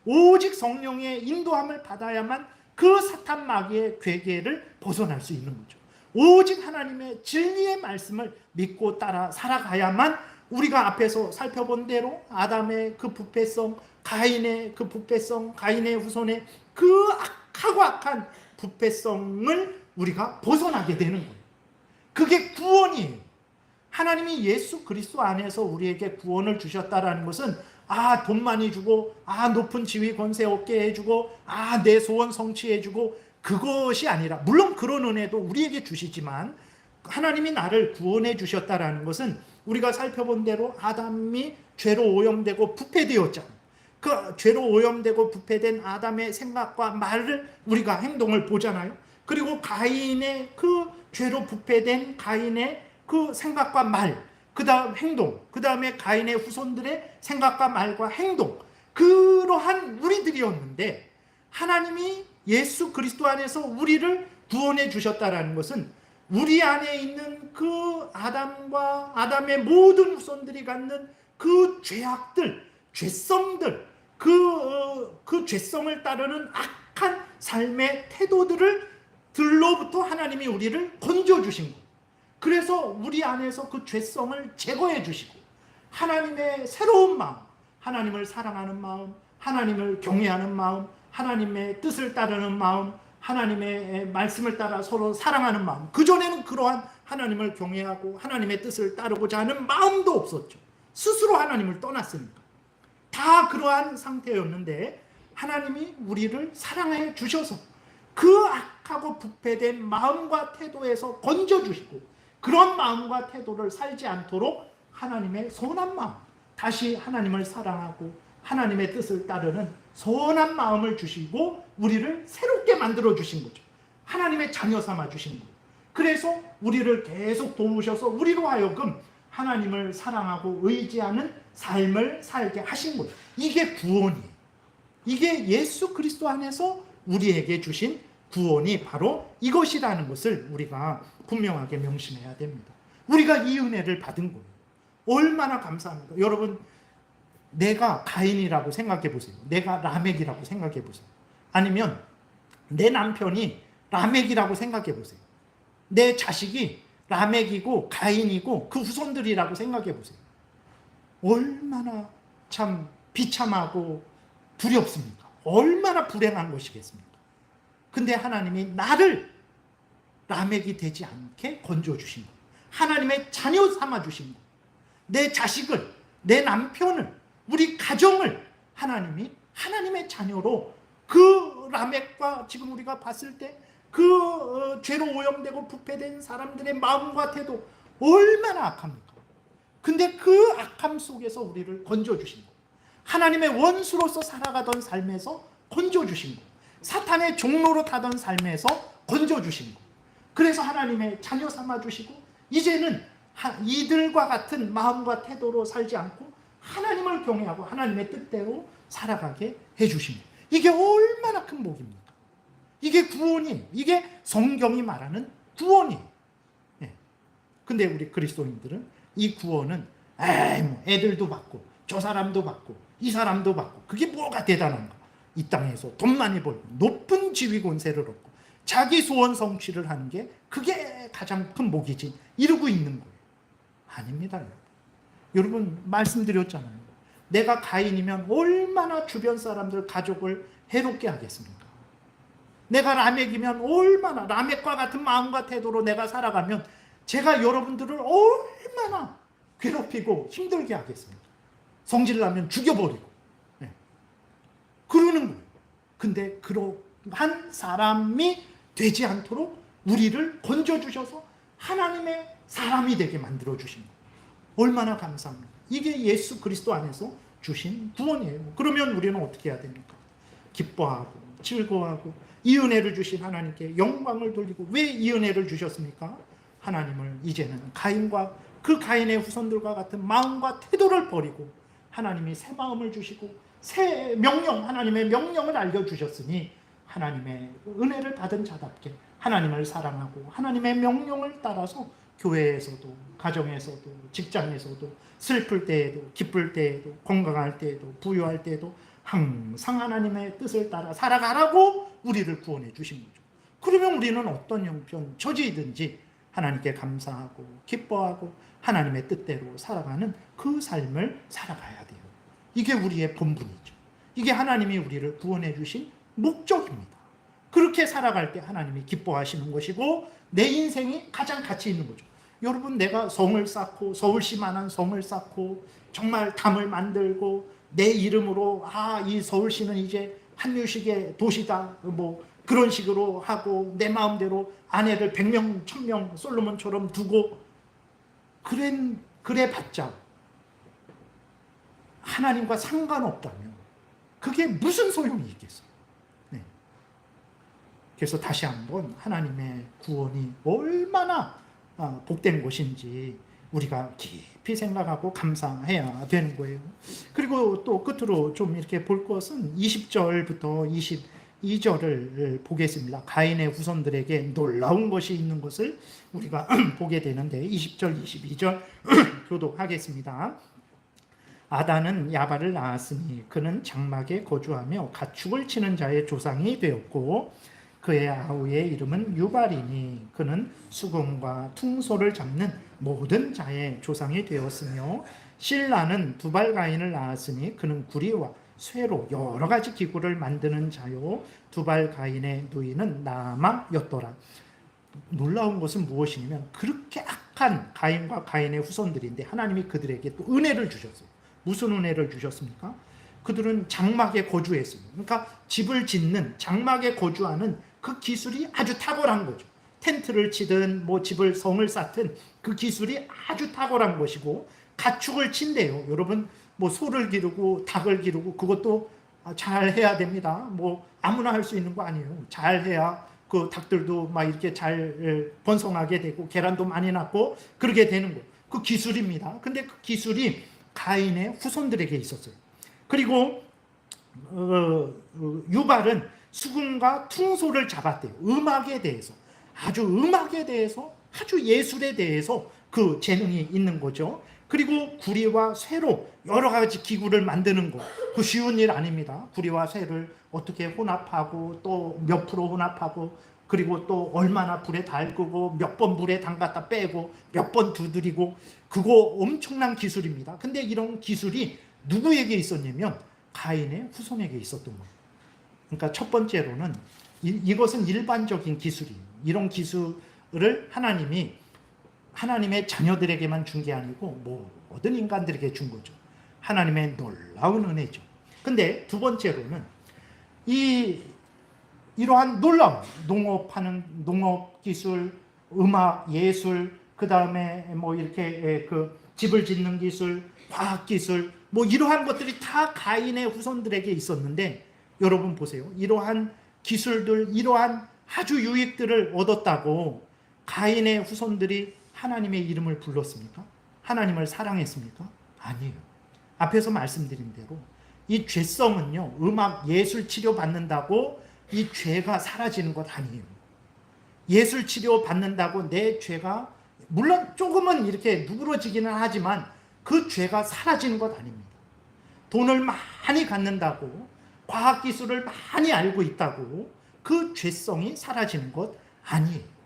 오직 성령의 인도함을 받아야만 그 사탄 마귀의 괴계를 벗어날 수 있는 거죠. 오직 하나님의 진리의 말씀을 믿고 따라 살아가야만 우리가 앞에서 살펴본 대로 아담의 그 부패성, 가인의 그 부패성, 가인의 후손의 그 악하고 악한 부패성을 우리가 벗어나게 되는 거예요. 그게 구원이에요. 하나님이 예수 그리스도 안에서 우리에게 구원을 주셨다라는 것은 돈 많이 주고 높은 지위 권세 얻게 해주고 내 소원 성취해주고 그것이 아니라, 물론 그런 은혜도 우리에게 주시지만 하나님이 나를 구원해 주셨다라는 것은 우리가 살펴본 대로 아담이 죄로 오염되고 부패되었잖아요. 그 죄로 오염되고 부패된 아담의 생각과 말을 우리가 행동을 보잖아요. 그리고 가인의 그 죄로 부패된 가인의 그 생각과 말, 그 다음 행동, 그 다음에 가인의 후손들의 생각과 말과 행동, 그러한 우리들이었는데 하나님이 예수 그리스도 안에서 우리를 구원해 주셨다라는 것은 우리 안에 있는 그 아담과 아담의 모든 후손들이 갖는 그 죄악들, 죄성들, 그 죄성을 따르는 악한 삶의 태도들을 들로부터 하나님이 우리를 건져주신 것. 그래서 우리 안에서 그 죄성을 제거해 주시고 하나님의 새로운 마음, 하나님을 사랑하는 마음, 하나님을 경외하는 마음, 하나님의 뜻을 따르는 마음, 하나님의 말씀을 따라 서로 사랑하는 마음. 그전에는 그러한 하나님을 경외하고 하나님의 뜻을 따르고자 하는 마음도 없었죠. 스스로 하나님을 떠났으니까. 다 그러한 상태였는데 하나님이 우리를 사랑해 주셔서 그 악하고 부패된 마음과 태도에서 건져주시고 그런 마음과 태도를 살지 않도록 하나님의 선한 마음, 다시 하나님을 사랑하고 하나님의 뜻을 따르는 선한 마음을 주시고 우리를 새롭게 만들어 주신 거죠. 하나님의 자녀 삼아 주신 거예요. 그래서 우리를 계속 도우셔서 우리로 하여금 하나님을 사랑하고 의지하는 삶을 살게 하신 거예요. 이게 구원이에요. 이게 예수 그리스도 안에서 우리에게 주신 구원이 바로 이것이라는 것을 우리가 분명하게 명심해야 됩니다. 우리가 이 은혜를 받은 거예요. 얼마나 감사합니까? 여러분, 내가 가인이라고 생각해 보세요. 내가 라멕이라고 생각해 보세요. 아니면 내 남편이 라멕이라고 생각해 보세요. 내 자식이 라멕이고 가인이고 그 후손들이라고 생각해 보세요. 얼마나 참 비참하고 두렵습니까? 얼마나 불행한 것이겠습니까? 근데 하나님이 나를 라멕이 되지 않게 건져주신 거예요. 하나님의 자녀 삼아주신 거예요. 내 자식을, 내 남편을, 우리 가정을 하나님이 하나님의 자녀로 그 라멕과 지금 우리가 봤을 때 그 죄로 오염되고 부패된 사람들의 마음과 태도 얼마나 악합니까? 근데 그 악함 속에서 우리를 건져주신 거예요. 하나님의 원수로서 살아가던 삶에서 건져주신 거예요. 사탄의 종로로 타던 삶에서 건져주신 거예요. 그래서 하나님의 자녀 삼아주시고 이제는 이들과 같은 마음과 태도로 살지 않고 하나님을 경외하고 하나님의 뜻대로 살아가게 해주신 거예요. 이게 얼마나 큰 복입니까? 이게 구원이에요. 이게 성경이 말하는 구원이에요. 네. 근데 우리 그리스도인들은 이 구원은 뭐 애들도 받고 저 사람도 받고 이 사람도 받고 그게 뭐가 대단한가? 이 땅에서 돈 많이 벌고 높은 지위 권세를 얻고 자기 소원 성취를 하는 게 그게 가장 큰 복이지 이러고 있는 거예요. 아닙니다. 여러분 말씀드렸잖아요. 내가 가인이면 얼마나 주변 사람들 가족을 해롭게 하겠습니까? 내가 라멕이면 얼마나 라멕과 같은 마음과 태도로 내가 살아가면 제가 여러분들을 얼마나 괴롭히고 힘들게 하겠습니까? 성질나면 죽여버리고 그러는 거예요. 근데 그러한 사람이 되지 않도록 우리를 건져주셔서 하나님의 사람이 되게 만들어주신 거예요. 얼마나 감사합니다. 이게 예수 그리스도 안에서 주신 구원이에요. 그러면 우리는 어떻게 해야 됩니까? 기뻐하고 즐거워하고 이 은혜를 주신 하나님께 영광을 돌리고 왜 이 은혜를 주셨습니까? 하나님을 이제는 가인과 그 가인의 후손들과 같은 마음과 태도를 버리고 하나님이 새 마음을 주시고 새 명령, 하나님의 명령을 알려주셨으니 하나님의 은혜를 받은 자답게 하나님을 사랑하고 하나님의 명령을 따라서 교회에서도 가정에서도 직장에서도 슬플 때에도 기쁠 때에도 건강할 때에도 부유할 때에도 항상 하나님의 뜻을 따라 살아가라고 우리를 구원해 주신 거죠. 그러면 우리는 어떤 형편 처지든지 하나님께 감사하고 기뻐하고 하나님의 뜻대로 살아가는 그 삶을 살아가야 돼요. 이게 우리의 본분이죠. 이게 하나님이 우리를 구원해 주신 목적입니다. 그렇게 살아갈 때 하나님이 기뻐하시는 것이고 내 인생이 가장 가치 있는 거죠. 여러분 내가 성을 쌓고 서울시만한 성을 쌓고 정말 담을 만들고 내 이름으로 이 서울시는 이제 한유식의 도시다 뭐 그런 식으로 하고 내 마음대로 아내를 100명 1000명 솔로몬처럼 두고 그래 봤자 하나님과 상관없다면 그게 무슨 소용이 있겠어요? 네. 그래서 다시 한번 하나님의 구원이 얼마나 복된 것인지 우리가 깊이 생각하고 감사해야 되는 거예요. 그리고 또 끝으로 좀 이렇게 볼 것은 20절부터 22절을 보겠습니다. 가인의 후손들에게 놀라운 것이 있는 것을 우리가 보게 되는데 20절, 22절 교독하겠습니다. 아단은 야발을 낳았으니 그는 장막에 거주하며 가축을 치는 자의 조상이 되었고 그의 아우의 이름은 유발이니 그는 수금과 퉁소를 잡는 모든 자의 조상이 되었으며 실라는 두발가인을 낳았으니 그는 구리와 쇠로 여러 가지 기구를 만드는 자요 두발가인의 누이는 나아마였더라. 놀라운 것은 무엇이냐면 그렇게 악한 가인과 가인의 후손들인데 하나님이 그들에게 또 은혜를 주셨어요. 무슨 은혜를 주셨습니까? 그들은 장막에 거주했어요. 그러니까 집을 짓는 장막에 거주하는 그 기술이 아주 탁월한 거죠. 텐트를 치든 뭐 집을 성을 쌓든 그 기술이 아주 탁월한 것이고 가축을 친대요. 여러분 뭐 소를 기르고 닭을 기르고 그것도 잘 해야 됩니다. 뭐 아무나 할 수 있는 거 아니에요. 잘 해야 그 닭들도 막 이렇게 잘 번성하게 되고 계란도 많이 낳고 그러게 되는 거. 그 기술입니다. 근데 그 기술이 가인의 후손들에게 있었어요. 그리고 유발은 수금과 퉁소를 잡았대요. 음악에 대해서 아주 예술에 대해서 그 재능이 있는 거죠. 그리고 구리와 쇠로 여러 가지 기구를 만드는 거, 그 쉬운 일 아닙니다. 구리와 쇠를 어떻게 혼합하고 또 몇 프로 혼합하고 그리고 또 얼마나 불에 달구고 몇 번 물에 담갔다 빼고 몇 번 두드리고 그거 엄청난 기술입니다. 근데 이런 기술이 누구에게 있었냐면 가인의 후손에게 있었던 거예요. 그러니까 첫 번째로는 이것은 일반적인 기술이에요. 이런 기술을 하나님이 하나님의 자녀들에게만 준 게 아니고 모든 인간들에게 준 거죠. 하나님의 놀라운 은혜죠. 근데 두 번째로는 이러한 놀라운 농업하는 농업 기술, 음악, 예술, 그 다음에 뭐 이렇게 그 집을 짓는 기술, 과학 기술, 뭐 이러한 것들이 다 가인의 후손들에게 있었는데 여러분 보세요. 이러한 기술들, 이러한 아주 유익들을 얻었다고 가인의 후손들이 하나님의 이름을 불렀습니까? 하나님을 사랑했습니까? 아니에요. 앞에서 말씀드린 대로 이 죄성은요, 음악, 예술 치료 받는다고 이 죄가 사라지는 것 아니에요. 예술 치료 받는다고 내 죄가 물론 조금은 이렇게 누그러지기는 하지만 그 죄가 사라지는 것 아닙니다. 돈을 많이 갖는다고 과학기술을 많이 알고 있다고 그 죄성이 사라지는 것 아니에요.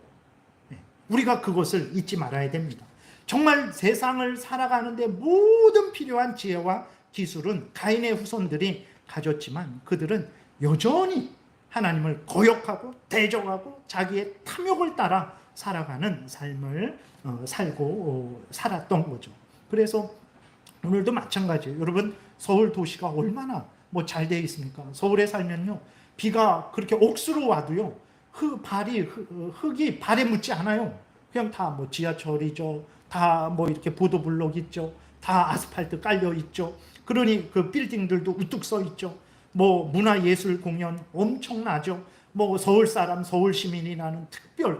우리가 그것을 잊지 말아야 됩니다. 정말 세상을 살아가는데 모든 필요한 지혜와 기술은 가인의 후손들이 가졌지만 그들은 여전히 하나님을 거역하고 대적하고 자기의 탐욕을 따라 살아가는 삶을 살고 살았던 거죠. 그래서 오늘도 마찬가지예요. 여러분 서울 도시가 얼마나 잘 되어 있습니까? 서울에 살면요 비가 그렇게 억수로 와도요 흙이 발에 묻지 않아요. 그냥 다 지하철이죠. 다 이렇게 보도블록 있죠. 다 아스팔트 깔려 있죠. 그러니 그 빌딩들도 우뚝 서 있죠. 문화예술 공연 엄청나죠. 서울 사람, 서울 시민이라는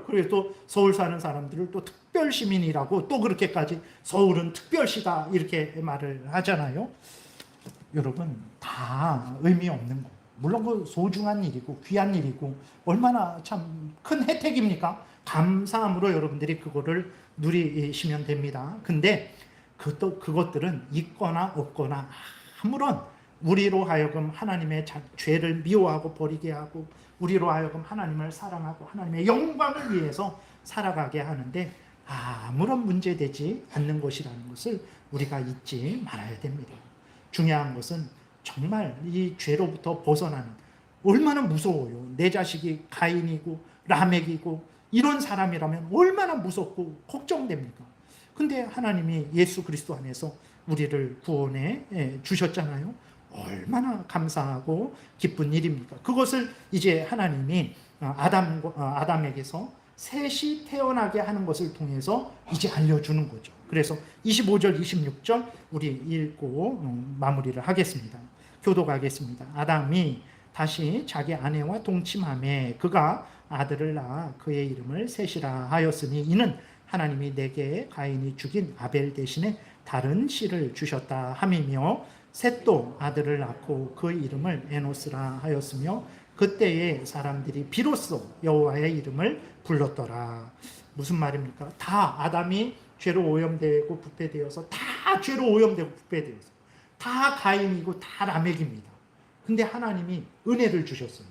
그래도 서울 사는 사람들을 또 특별 시민이라고 또 그렇게까지 서울은 특별시다 이렇게 말을 하잖아요. 여러분 다 의미 없는 거. 물론 그 소중한 일이고 귀한 일이고 얼마나 참 큰 혜택입니까? 감사함으로 여러분들이 그거를 누리시면 됩니다. 근데 그것들은 있거나 없거나 아무런 우리로 하여금 하나님의 죄를 미워하고 버리게 하고 우리로 하여금 하나님을 사랑하고 하나님의 영광을 위해서 살아가게 하는데 아무런 문제되지 않는 것이라는 것을 우리가 잊지 말아야 됩니다. 중요한 것은 정말 이 죄로부터 벗어나는 얼마나 무서워요. 내 자식이 가인이고 라멕이고 이런 사람이라면 얼마나 무섭고 걱정됩니까? 근데 하나님이 예수 그리스도 안에서 우리를 구원해 주셨잖아요. 얼마나 감사하고 기쁜 일입니까? 그것을 이제 하나님이 아담에게서 셋이 태어나게 하는 것을 통해서 이제 알려주는 거죠. 그래서 25절, 26절 우리 읽고 마무리를 하겠습니다. 교독하겠습니다. 아담이 다시 자기 아내와 동침하매 그가 아들을 낳아 그의 이름을 셋이라 하였으니 이는 하나님이 내게 가인이 죽인 아벨 대신에 다른 씨를 주셨다 함이며 셋도 아들을 낳고 그 이름을 에노스라 하였으며 그때에 사람들이 비로소 여호와의 이름을 불렀더라. 무슨 말입니까? 다 아담이 죄로 오염되고 부패되어서 다 죄로 오염되고 부패되어서 다 가인이고 다 라멕입니다. 근데 하나님이 은혜를 주셨어요.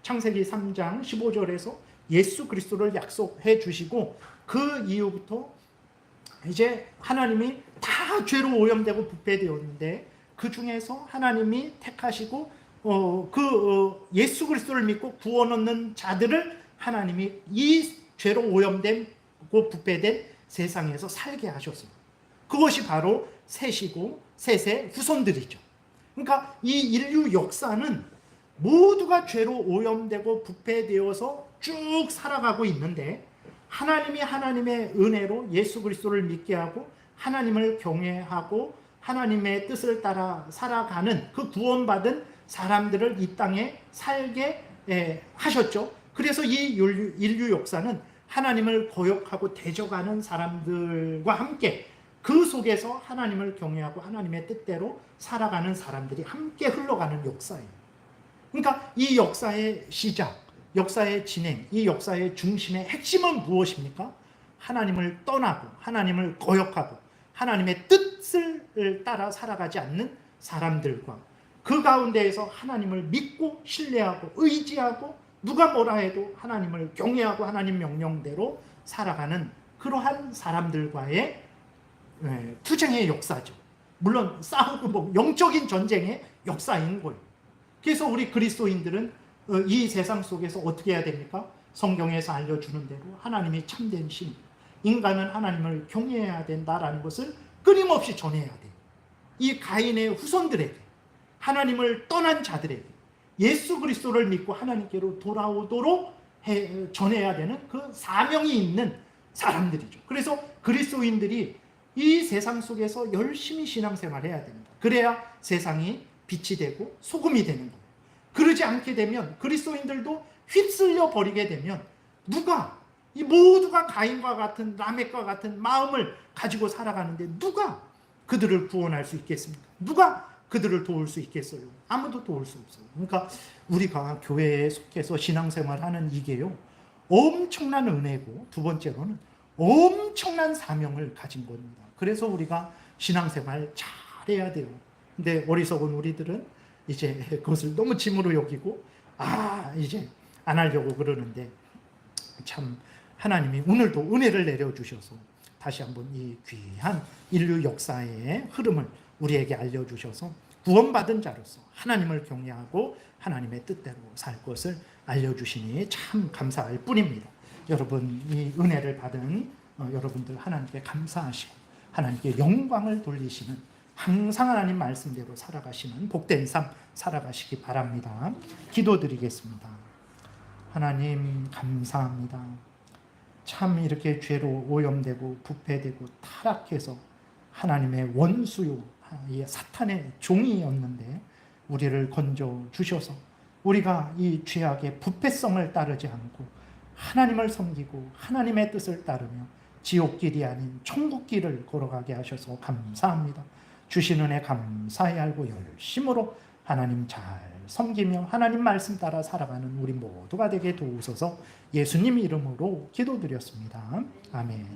창세기 3장 15절에서 예수 그리스도를 약속해 주시고 그 이후부터 이제 하나님이 다 죄로 오염되고 부패되었는데 그 중에서 하나님이 택하시고 예수 그리스도를 믿고 구원 얻는 자들을 하나님이 이 죄로 오염되고 부패된 세상에서 살게 하셨어요. 그것이 바로 셋이고 셋의 후손들이죠. 그러니까 이 인류 역사는 모두가 죄로 오염되고 부패되어서 쭉 살아가고 있는데 하나님이 하나님의 은혜로 예수 그리스도를 믿게 하고 하나님을 경외하고 하나님의 뜻을 따라 살아가는 그 구원받은 사람들을 이 땅에 살게 하셨죠. 그래서 이 인류 역사는 하나님을 거역하고 대적하는 사람들과 함께 그 속에서 하나님을 경외하고 하나님의 뜻대로 살아가는 사람들이 함께 흘러가는 역사예요. 그러니까 이 역사의 시작, 역사의 진행, 이 역사의 중심의 핵심은 무엇입니까? 하나님을 떠나고 하나님을 거역하고 하나님의 뜻을 따라 살아가지 않는 사람들과 그 가운데에서 하나님을 믿고 신뢰하고 의지하고 누가 뭐라 해도 하나님을 경외하고 하나님 명령대로 살아가는 그러한 사람들과의 투쟁의 역사죠. 물론 싸우고 영적인 전쟁의 역사인 거예요. 그래서 우리 그리스도인들은 이 세상 속에서 어떻게 해야 됩니까? 성경에서 알려주는 대로 하나님이 참된 신, 인간은 하나님을 경외해야 된다라는 것을 끊임없이 전해야 돼요. 이 가인의 후손들에게, 하나님을 떠난 자들에게 예수 그리스도를 믿고 하나님께로 돌아오도록 전해야 되는 그 사명이 있는 사람들이죠. 그래서 그리스도인들이 이 세상 속에서 열심히 신앙생활을 해야 됩니다. 그래야 세상이 빛이 되고 소금이 되는 거예요. 그러지 않게 되면 그리스도인들도 휩쓸려 버리게 되면 이 모두가 가인과 같은 라멕과 같은 마음을 가지고 살아가는데 누가 그들을 구원할 수 있겠습니까? 누가 그들을 도울 수 있겠어요? 아무도 도울 수 없어요. 그러니까 우리가 교회에 속해서 신앙생활하는 이게요, 엄청난 은혜고 두 번째로는 엄청난 사명을 가진 겁니다. 그래서 우리가 신앙생활 잘해야 돼요. 근데 어리석은 우리들은 이제 그것을 너무 짐으로 여기고 이제 안 하려고 그러는데 참 하나님이 오늘도 은혜를 내려주셔서 다시 한번 이 귀한 인류 역사의 흐름을 우리에게 알려주셔서 구원받은 자로서 하나님을 경외하고 하나님의 뜻대로 살 것을 알려주시니 참 감사할 뿐입니다. 여러분 이 은혜를 받은 여러분들 하나님께 감사하시고 하나님께 영광을 돌리시는 항상 하나님 말씀대로 살아가시는 복된 삶 살아가시기 바랍니다. 기도드리겠습니다. 하나님 감사합니다. 참 이렇게 죄로 오염되고 부패되고 타락해서 하나님의 원수요 사탄의 종이었는데 우리를 건져 주셔서 우리가 이 죄악의 부패성을 따르지 않고 하나님을 섬기고 하나님의 뜻을 따르며 지옥길이 아닌 천국길을 걸어가게 하셔서 감사합니다. 주신 은혜 감사히 알고 열심으로 하나님 잘 섬기며 하나님 말씀 따라 살아가는 우리 모두가 되게 도우소서. 예수님 이름으로 기도드렸습니다. 아멘.